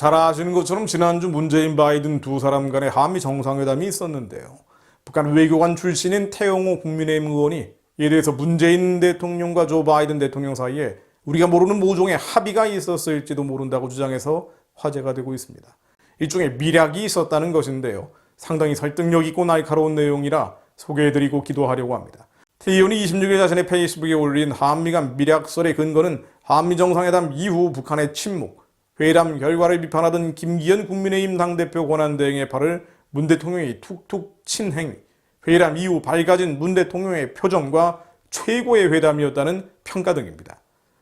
잘 아시는 것처럼 지난주 문재인 바이든 두 사람 간의 한미 정상회담이 있었는데요. 북한 외교관 출신인 태영호 국민의힘 의원이 이에 대해서 문재인 대통령과 조 바이든 대통령 사이에 우리가 모르는 모종의 합의가 있었을지도 모른다고 주장해서 화제가 되고 있습니다. 일종의 밀약이 있었다는 것인데요. 상당히 설득력 있고 날카로운 내용이라 소개해드리고 기도하려고 합니다. 태 의원이 26일 자신의 페이스북에 올린 한미 간 밀약설의 근거는 한미 정상회담 이후 북한의 침묵, 회담 결과를 비판하던 김기현 국민의힘 당대표 권한대행의 팔을 문 대통령이 툭툭 친 행위, 회담 이후 밝아진 문 대통령의 표정과 최고의 회담이었다는 평가 등입니다.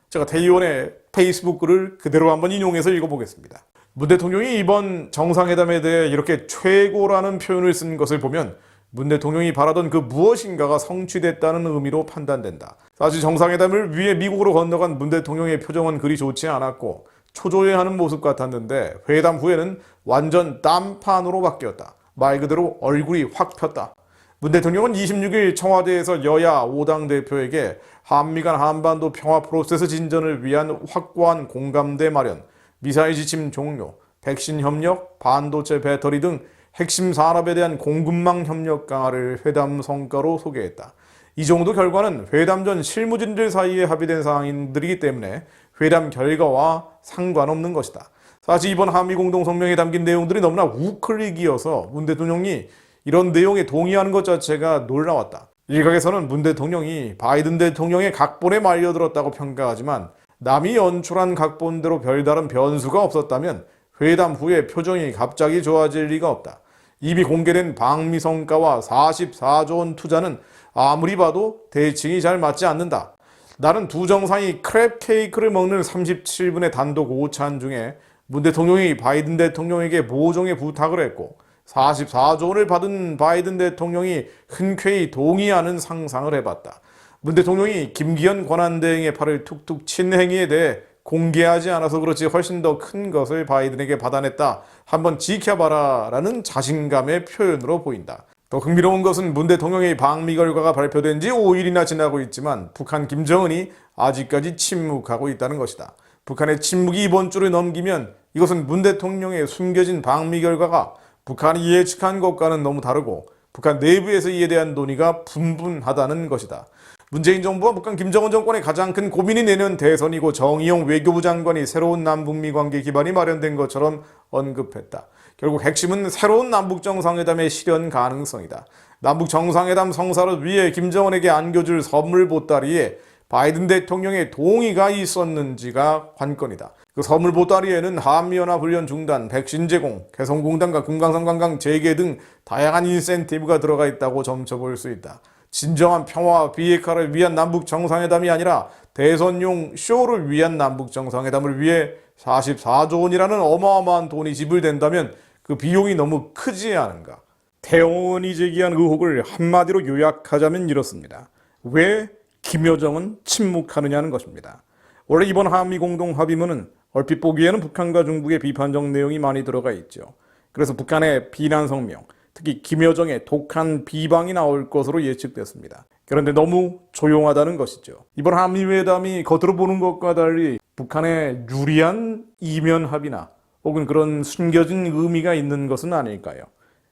제가 태 의원의 페이스북 글을 그대로 한번 인용해서 읽어보겠습니다. 문 대통령이 이번 정상회담에 대해 이렇게 최고라는 표현을 쓴 것을 보면 문 대통령이 바라던 그 무엇인가가 성취됐다는 의미로 판단된다. 사실 정상회담을 위해 미국으로 건너간 문 대통령의 표정은 그리 좋지 않았고 초조해하는 모습 같았는데 회담 후에는 완전 딴판으로 바뀌었다. 말 그대로 얼굴이 확 폈다. 문 대통령은 26일 청와대에서 여야 5당 대표에게 한미 간 한반도 평화 프로세스 진전을 위한 확고한 공감대 마련, 미사일 지침 종료, 백신 협력, 반도체 배터리 등 핵심 산업에 대한 공급망 협력 강화를 회담 성과로 소개했다. 이 정도 결과는 회담 전 실무진들 사이에 합의된 사항들이기 때문에 회담 결과와 상관없는 것이다. 사실 이번 한미 공동성명에 담긴 내용들이 너무나 우클릭이어서 문 대통령이 이런 내용에 동의하는 것 자체가 놀라웠다. 일각에서는 문 대통령이 바이든 대통령의 각본에 말려들었다고 평가하지만 남이 연출한 각본대로 별다른 변수가 없었다면 회담 후에 표정이 갑자기 좋아질 리가 없다. 이미 공개된 방미 성과와 44조 원 투자는 아무리 봐도 대칭이 잘 맞지 않는다. 나는 두 정상이 크랩 케이크를 먹는 37분의 단독 오찬 중에 문 대통령이 바이든 대통령에게 모종의 부탁을 했고 44조 원을 받은 바이든 대통령이 흔쾌히 동의하는 상상을 해봤다. 문 대통령이 김기현 권한대행의 팔을 툭툭 친 행위에 대해 공개하지 않아서 그렇지 훨씬 더 큰 것을 바이든에게 받아냈다. 한번 지켜봐라 라는 자신감의 표현으로 보인다. 더 흥미로운 것은 문 대통령의 방미 결과가 발표된 지 5일이나 지나고 있지만 북한 김정은이 아직까지 침묵하고 있다는 것이다. 북한의 침묵이 이번 주를 넘기면 이것은 문 대통령의 숨겨진 방미 결과가 북한이 예측한 것과는 너무 다르고 북한 내부에서 이에 대한 논의가 분분하다는 것이다. 문재인 정부와 북한 김정은 정권의 가장 큰 고민이 내년 대선이고 정의용 외교부 장관이 새로운 남북미 관계 기반이 마련된 것처럼 언급했다. 결국 핵심은 새로운 남북 정상회담의 실현 가능성이다. 남북 정상회담 성사를 위해 김정은에게 안겨줄 선물 보따리에 바이든 대통령의 동의가 있었는지가 관건이다. 그 선물 보따리에는 한미연합훈련 중단, 백신 제공, 개성공단과 금강산 관광 재개 등 다양한 인센티브가 들어가 있다고 점쳐볼 수 있다. 진정한 평화와 비핵화를 위한 남북 정상회담이 아니라 대선용 쇼를 위한 남북 정상회담을 위해 44조 원이라는 어마어마한 돈이 지불된다면 그 비용이 너무 크지 않은가. 태영호원이 제기한 의혹을 한마디로 요약하자면 이렇습니다. 왜 김여정은 침묵하느냐는 것입니다. 원래 이번 한미 공동합의문은 얼핏 보기에는 북한과 중국의 비판적 내용이 많이 들어가 있죠. 그래서 북한의 비난 성명, 특히 김여정의 독한 비방이 나올 것으로 예측됐습니다. 그런데 너무 조용하다는 것이죠. 이번 한미회담이 겉으로 보는 것과 달리 북한의 유리한 이면 합의나 혹은 그런 숨겨진 의미가 있는 것은 아닐까요?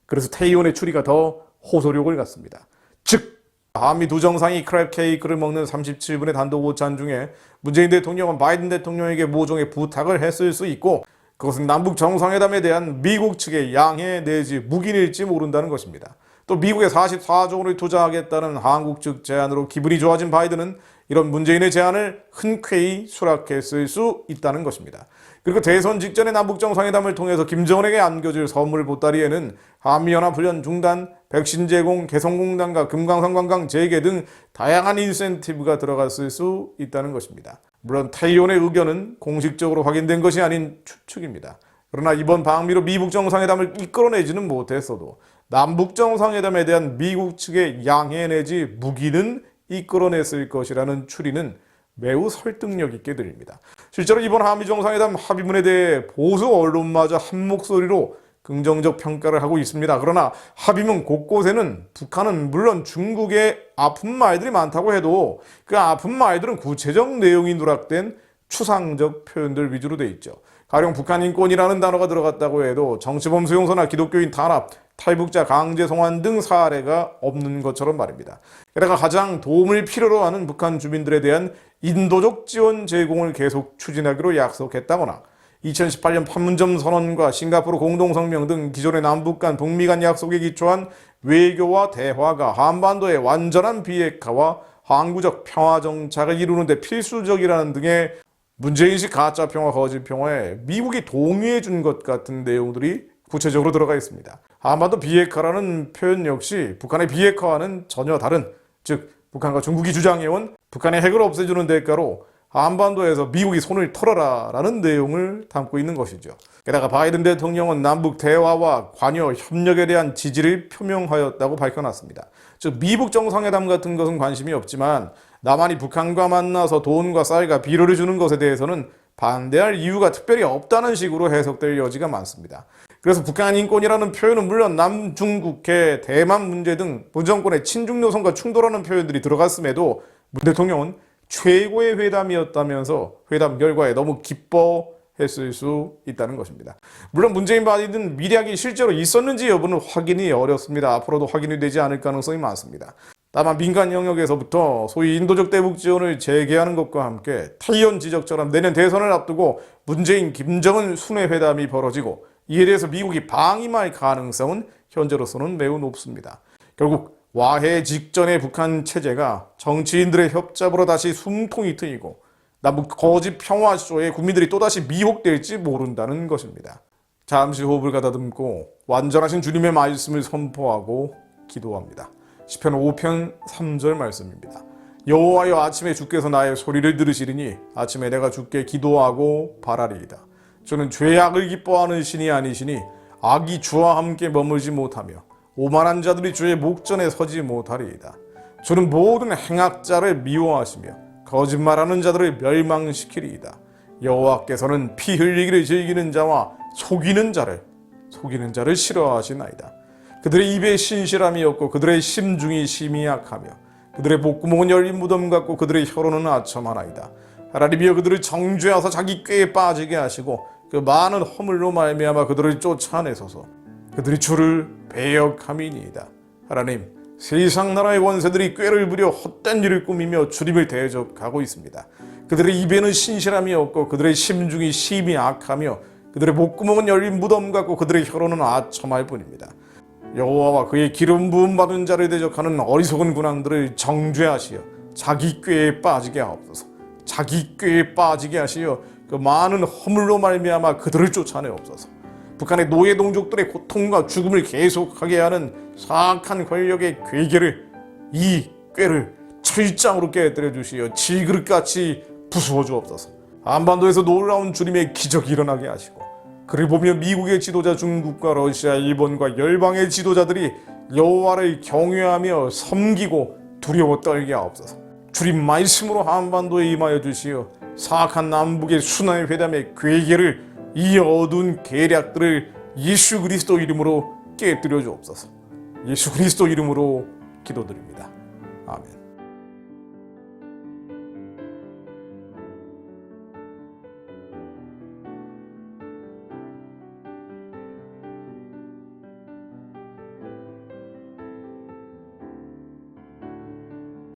그래서 태의원의 추리가 더 호소력을 갖습니다. 즉 한미 두 정상이 크랩 케이크를 먹는 37분의 단독 오찬 중에 문재인 대통령은 바이든 대통령에게 모종의 부탁을 했을 수 있고 그것은 남북 정상회담에 대한 미국 측의 양해 내지 묵인일지 모른다는 것입니다. 또 미국에 44조 원을 투자하겠다는 한국 측 제안으로 기분이 좋아진 바이든은 이런 문재인의 제안을 흔쾌히 수락했을 수 있다는 것입니다. 그리고 대선 직전에 남북 정상회담을 통해서 김정은에게 안겨줄 선물 보따리에는 한미연합훈련 중단, 백신 제공, 개성공단과 금강산 관광 재개 등 다양한 인센티브가 들어갔을 수 있다는 것입니다. 물론 태의원의 의견은 공식적으로 확인된 것이 아닌 추측입니다. 그러나 이번 방미로 미북 정상회담을 이끌어내지는 못했어도 남북 정상회담에 대한 미국 측의 양해 내지 묵인은 이끌어냈을 것이라는 추리는 매우 설득력 있게 들립니다. 실제로 이번 한미 정상회담 합의문에 대해 보수 언론마저 한 목소리로 긍정적 평가를 하고 있습니다. 그러나 합의문 곳곳에는 북한은 물론 중국의 아픈 말들이 많다고 해도 그 아픈 말들은 구체적 내용이 누락된 추상적 표현들 위주로 돼 있죠. 가령 북한 인권이라는 단어가 들어갔다고 해도 정치범 수용소나 기독교인 탄압, 탈북자 강제 송환 등 사례가 없는 것처럼 말입니다. 게다가 가장 도움을 필요로 하는 북한 주민들에 대한 인도적 지원 제공을 계속 추진하기로 약속했다거나 2018년 판문점 선언과 싱가포르 공동성명 등 기존의 남북 간 북미 간 약속에 기초한 외교와 대화가 한반도의 완전한 비핵화와 항구적 평화 정착을 이루는 데 필수적이라는 등의 문제인식 가짜 평화, 거짓 평화에 미국이 동의해 준 것 같은 내용들이 구체적으로 들어가 있습니다. 한반도 비핵화라는 표현 역시 북한의 비핵화와는 전혀 다른, 즉 북한과 중국이 주장해온 북한의 핵을 없애주는 대가로 한반도에서 미국이 손을 털어라 라는 내용을 담고 있는 것이죠. 게다가 바이든 대통령은 남북 대화와 관여 협력에 대한 지지를 표명하였다고 밝혀놨습니다. 즉 미북 정상회담 같은 것은 관심이 없지만 남한이 북한과 만나서 돈과 쌀과 비료를 주는 것에 대해서는 반대할 이유가 특별히 없다는 식으로 해석될 여지가 많습니다. 그래서 북한 인권이라는 표현은 물론 남중국해, 대만 문제 등 문정권의 친중 노선과 충돌하는 표현들이 들어갔음에도 문 대통령은 최고의 회담이었다면서 회담 결과에 너무 기뻐했을 수 있다는 것입니다. 물론 문재인 바이든 미략이 실제로 있었는지 여부는 확인이 어렵습니다. 앞으로도 확인이 되지 않을 가능성이 많습니다. 다만 민간 영역에서부터 소위 인도적 대북 지원을 재개하는 것과 함께 탈의원 지적처럼 내년 대선을 앞두고 문재인, 김정은 순회 회담이 벌어지고 이에 대해서 미국이 방임할 가능성은 현재로서는 매우 높습니다. 결국 와해 직전의 북한 체제가 정치인들의 협잡으로 다시 숨통이 트이고 남북 거짓 평화쇼에 국민들이 또다시 미혹될지 모른다는 것입니다. 잠시 호흡을 가다듬고 완전하신 주님의 말씀을 선포하고 기도합니다. 시편 5편 3절 말씀입니다. 여호와여 아침에 주께서 나의 소리를 들으시리니 아침에 내가 주께 기도하고 바라리이다. 주는 죄악을 기뻐하는 신이 아니시니 악이 주와 함께 머물지 못하며 오만한 자들이 주의 목전에 서지 못하리이다. 주는 모든 행악자를 미워하시며 거짓말하는 자들을 멸망시키리이다. 여호와께서는 피 흘리기를 즐기는 자와 속이는 자를 싫어하시나이다. 그들의 입에 신실함이 없고 그들의 심중이 심히 약하며 그들의 목구멍은 열린 무덤 같고 그들의 혀로는 아첨하나이다. 하나님이여 그들을 정죄하사 자기 꾀에 빠지게 하시고 그 많은 허물로 말미암아 그들을 쫓아내소서. 그들이 주를 배역함이니이다. 하나님, 세상 나라의 원세들이 꾀를 부려 헛된 일을 꾸미며 주님을 대적하고 있습니다. 그들의 입에는 신실함이 없고 그들의 심중이 심히 악하며 그들의 목구멍은 열린 무덤 같고 그들의 혀로는 아첨할 뿐입니다. 여호와와 그의 기름 부음 받은 자를 대적하는 어리석은 군왕들을 정죄하시어 자기 꾀에 빠지게 하옵소서. 자기 꾀에 빠지게 하시어 그 많은 허물로 말미암아 그들을 쫓아내옵소서. 북한의 노예 동족들의 고통과 죽음을 계속하게 하는 사악한 권력의 괴계를, 이 꾀를 철장으로 깨뜨려 주시어 질그릇같이 부수어 주옵소서. 한반도에서 놀라운 주님의 기적이 일어나게 하시고 그를 보며 미국의 지도자 중국과 러시아, 일본과 열방의 지도자들이 여호와를 경외하며 섬기고 두려워 떨게 하옵소서. 주님 말씀으로 한반도에 임하여 주시어 사악한 남북의 순환 회담의 괴계를, 이 어두운 계략들을 예수 그리스도 이름으로 깨뜨려 주옵소서. 예수 그리스도 이름으로 기도드립니다.